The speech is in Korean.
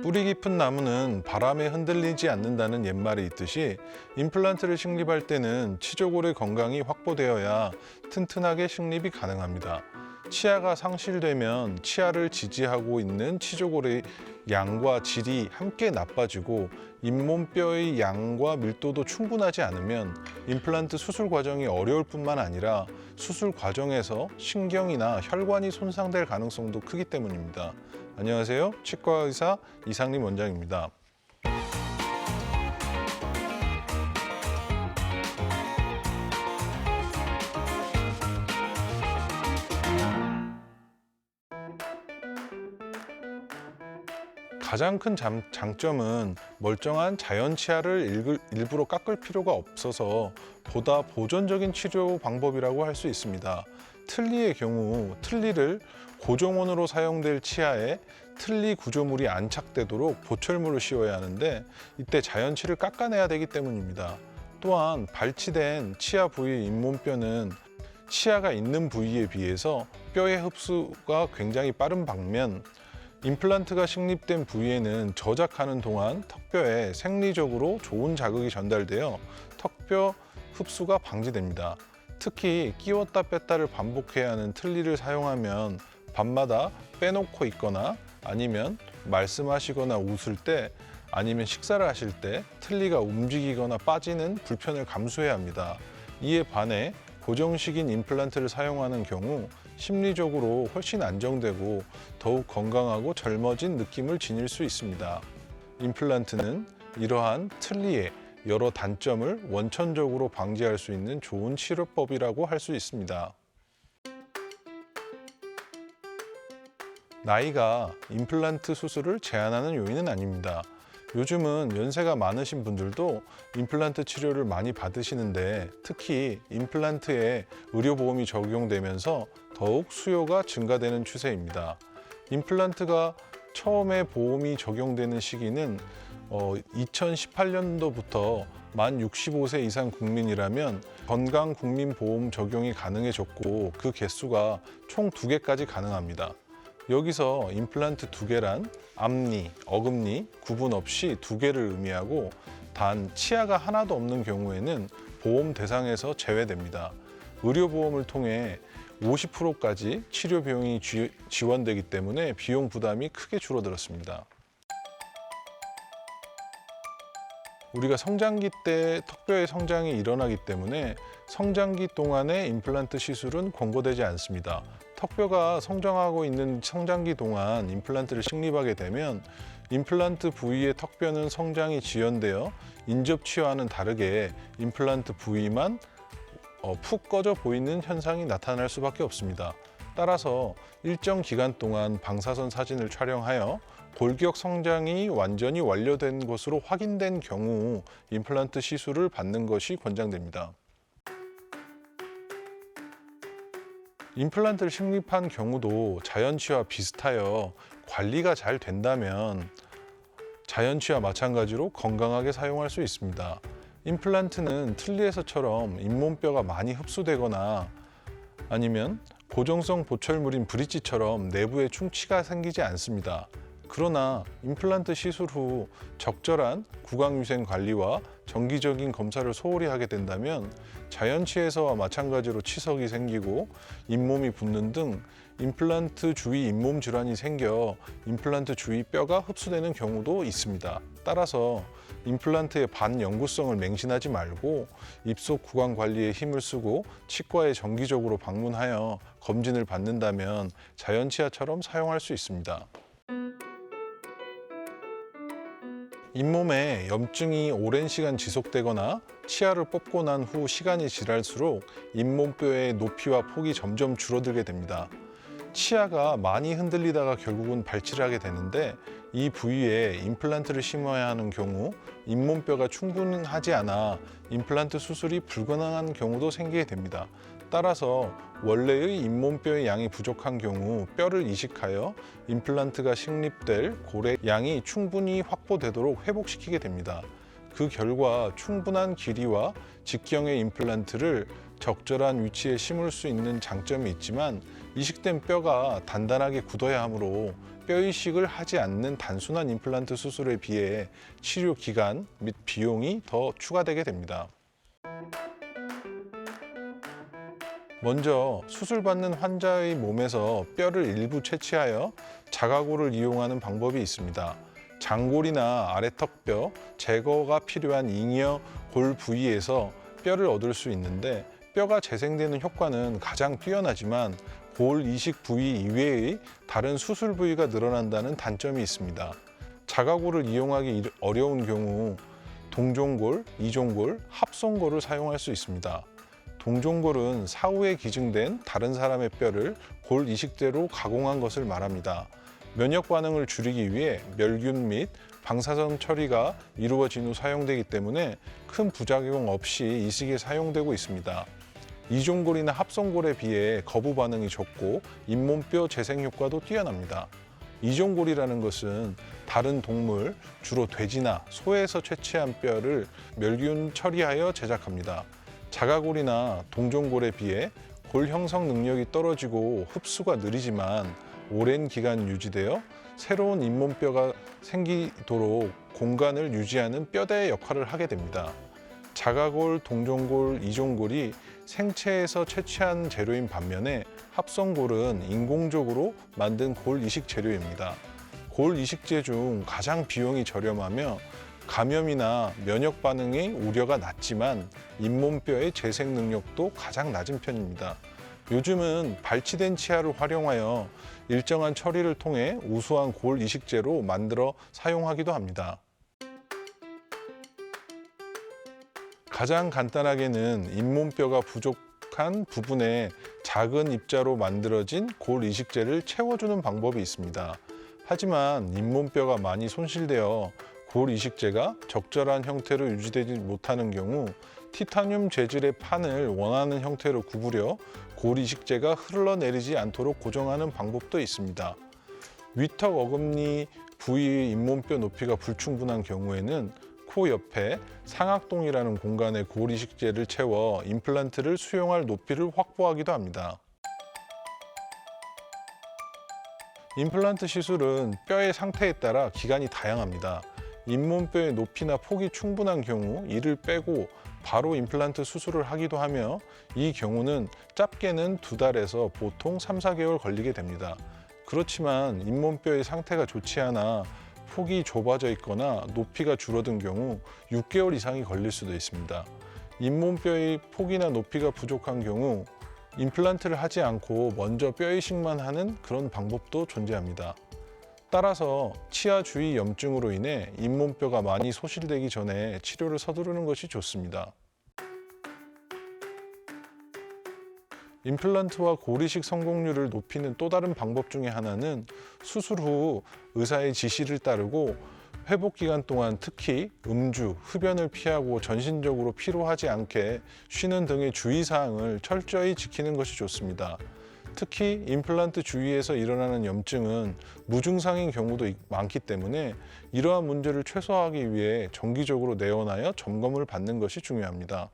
뿌리 깊은 나무는 바람에 흔들리지 않는다는 옛말이 있듯이 임플란트를 식립할 때는 치조골의 건강이 확보되어야 튼튼하게 식립이 가능합니다. 치아가 상실되면 치아를 지지하고 있는 치조골의 양과 질이 함께 나빠지고 잇몸뼈의 양과 밀도도 충분하지 않으면 임플란트 수술 과정이 어려울 뿐만 아니라 수술 과정에서 신경이나 혈관이 손상될 가능성도 크기 때문입니다. 안녕하세요. 치과 의사 이상림 원장입니다. 가장 큰 장점은 멀쩡한 자연 치아를 일부러 깎을 필요가 없어서 보다 보존적인 치료 방법이라고 할 수 있습니다. 틀니의 경우 틀니를 고정원으로 사용될 치아에 틀니 구조물이 안착되도록 보철물을 씌워야 하는데 이때 자연치를 깎아내야 되기 때문입니다. 또한 발치된 치아 부위 잇몸뼈는 치아가 있는 부위에 비해서 뼈의 흡수가 굉장히 빠른 반면 임플란트가 식립된 부위에는 저작하는 동안 턱뼈에 생리적으로 좋은 자극이 전달되어 턱뼈 흡수가 방지됩니다. 특히 끼웠다 뺐다를 반복해야 하는 틀니를 사용하면 밤마다 빼놓고 있거나 아니면 말씀하시거나 웃을 때 아니면 식사를 하실 때 틀니가 움직이거나 빠지는 불편을 감수해야 합니다. 이에 반해 고정식인 임플란트를 사용하는 경우 심리적으로 훨씬 안정되고 더욱 건강하고 젊어진 느낌을 지닐 수 있습니다. 임플란트는 이러한 틀니의 여러 단점을 원천적으로 방지할 수 있는 좋은 치료법이라고 할 수 있습니다. 나이가 임플란트 수술을 제한하는 요인은 아닙니다. 요즘은 연세가 많으신 분들도 임플란트 치료를 많이 받으시는데 특히 임플란트에 의료보험이 적용되면서 더욱 수요가 증가되는 추세입니다. 임플란트가 처음에 보험이 적용되는 시기는 2018년도부터 만 65세 이상 국민이라면 건강국민보험 적용이 가능해졌고 그 개수가 총 2개까지 가능합니다. 여기서 임플란트 2개란 앞니, 어금니 구분 없이 2개를 의미하고 단 치아가 하나도 없는 경우에는 보험 대상에서 제외됩니다. 의료보험을 통해 50%까지 치료 비용이 지원되기 때문에 비용 부담이 크게 줄어들었습니다. 우리가 성장기 때 턱뼈의 성장이 일어나기 때문에 성장기 동안의 임플란트 시술은 권고되지 않습니다. 턱뼈가 성장하고 있는 성장기 동안 임플란트를 식립하게 되면 임플란트 부위의 턱뼈는 성장이 지연되어 인접치와는 다르게 임플란트 부위만 푹 꺼져 보이는 현상이 나타날 수밖에 없습니다. 따라서 일정 기간 동안 방사선 사진을 촬영하여 골격 성장이 완전히 완료된 것으로 확인된 경우 임플란트 시술을 받는 것이 권장됩니다. 임플란트를 식립한 경우도 자연치와 비슷하여 관리가 잘 된다면 자연치와 마찬가지로 건강하게 사용할 수 있습니다. 임플란트는 틀니에서처럼 잇몸뼈가 많이 흡수되거나 아니면 고정성 보철물인 브릿지처럼 내부에 충치가 생기지 않습니다. 그러나 임플란트 시술 후 적절한 구강위생 관리와 정기적인 검사를 소홀히 하게 된다면 자연치에서와 마찬가지로 치석이 생기고 잇몸이 붓는 등 임플란트 주위 잇몸 질환이 생겨 임플란트 주위 뼈가 흡수되는 경우도 있습니다. 따라서 임플란트의 반영구성을 맹신하지 말고 입속 구강 관리에 힘을 쓰고 치과에 정기적으로 방문하여 검진을 받는다면 자연치아처럼 사용할 수 있습니다. 잇몸에 염증이 오랜 시간 지속되거나 치아를 뽑고 난 후 시간이 지날수록 잇몸뼈의 높이와 폭이 점점 줄어들게 됩니다. 치아가 많이 흔들리다가 결국은 발치를 하게 되는데 이 부위에 임플란트를 심어야 하는 경우 잇몸뼈가 충분하지 않아 임플란트 수술이 불가능한 경우도 생기게 됩니다. 따라서 원래의 잇몸뼈의 양이 부족한 경우 뼈를 이식하여 임플란트가 식립될 골의 양이 충분히 확보되도록 회복시키게 됩니다. 그 결과 충분한 길이와 직경의 임플란트를 적절한 위치에 심을 수 있는 장점이 있지만 이식된 뼈가 단단하게 굳어야 하므로 뼈 이식을 하지 않는 단순한 임플란트 수술에 비해 치료 기간 및 비용이 더 추가되게 됩니다. 먼저 수술받는 환자의 몸에서 뼈를 일부 채취하여 자가골을 이용하는 방법이 있습니다. 장골이나 아래턱뼈 제거가 필요한 잉여 골 부위에서 뼈를 얻을 수 있는데, 뼈가 재생되는 효과는 가장 뛰어나지만 골 이식 부위 이외의 다른 수술 부위가 늘어난다는 단점이 있습니다. 자가골을 이용하기 어려운 경우 동종골, 이종골, 합성골을 사용할 수 있습니다. 동종골은 사후에 기증된 다른 사람의 뼈를 골 이식제로 가공한 것을 말합니다. 면역 반응을 줄이기 위해 멸균 및 방사선 처리가 이루어진 후 사용되기 때문에 큰 부작용 없이 이식에 사용되고 있습니다. 이종골이나 합성골에 비해 거부 반응이 적고 잇몸뼈 재생 효과도 뛰어납니다. 이종골이라는 것은 다른 동물, 주로 돼지나 소에서 채취한 뼈를 멸균 처리하여 제작합니다. 자가골이나 동종골에 비해 골 형성 능력이 떨어지고 흡수가 느리지만 오랜 기간 유지되어 새로운 잇몸뼈가 생기도록 공간을 유지하는 뼈대의 역할을 하게 됩니다. 자가골, 동종골, 이종골이 생체에서 채취한 재료인 반면에 합성골은 인공적으로 만든 골 이식 재료입니다. 골 이식제 중 가장 비용이 저렴하며 감염이나 면역 반응의 우려가 낮지만 잇몸뼈의 재생 능력도 가장 낮은 편입니다. 요즘은 발치된 치아를 활용하여 일정한 처리를 통해 우수한 골 이식제로 만들어 사용하기도 합니다. 가장 간단하게는 잇몸뼈가 부족한 부분에 작은 입자로 만들어진 골 이식제를 채워주는 방법이 있습니다. 하지만 잇몸뼈가 많이 손실되어 골 이식제가 적절한 형태로 유지되지 못하는 경우 티타늄 재질의 판을 원하는 형태로 구부려 골 이식제가 흘러내리지 않도록 고정하는 방법도 있습니다. 위턱 어금니 부위의 잇몸뼈 높이가 불충분한 경우에는 코 옆에 상악동이라는 공간에 골 이식제를 채워 임플란트를 수용할 높이를 확보하기도 합니다. 임플란트 시술은 뼈의 상태에 따라 기간이 다양합니다. 잇몸뼈의 높이나 폭이 충분한 경우 이를 빼고 바로 임플란트 수술을 하기도 하며, 이 경우는 짧게는 2달에서 보통 3, 4개월 걸리게 됩니다. 그렇지만 잇몸뼈의 상태가 좋지 않아 폭이 좁아져 있거나 높이가 줄어든 경우 6개월 이상이 걸릴 수도 있습니다. 잇몸뼈의 폭이나 높이가 부족한 경우 임플란트를 하지 않고 먼저 뼈 이식만 하는 그런 방법도 존재합니다. 따라서 치아 주위 염증으로 인해 잇몸뼈가 많이 소실되기 전에 치료를 서두르는 것이 좋습니다. 임플란트와 골 이식 성공률을 높이는 또 다른 방법 중에 하나는 수술 후 의사의 지시를 따르고 회복 기간 동안 특히 음주, 흡연을 피하고 전신적으로 피로하지 않게 쉬는 등의 주의사항을 철저히 지키는 것이 좋습니다. 특히 임플란트 주위에서 일어나는 염증은 무증상인 경우도 많기 때문에 이러한 문제를 최소화하기 위해 정기적으로 내원하여 점검을 받는 것이 중요합니다.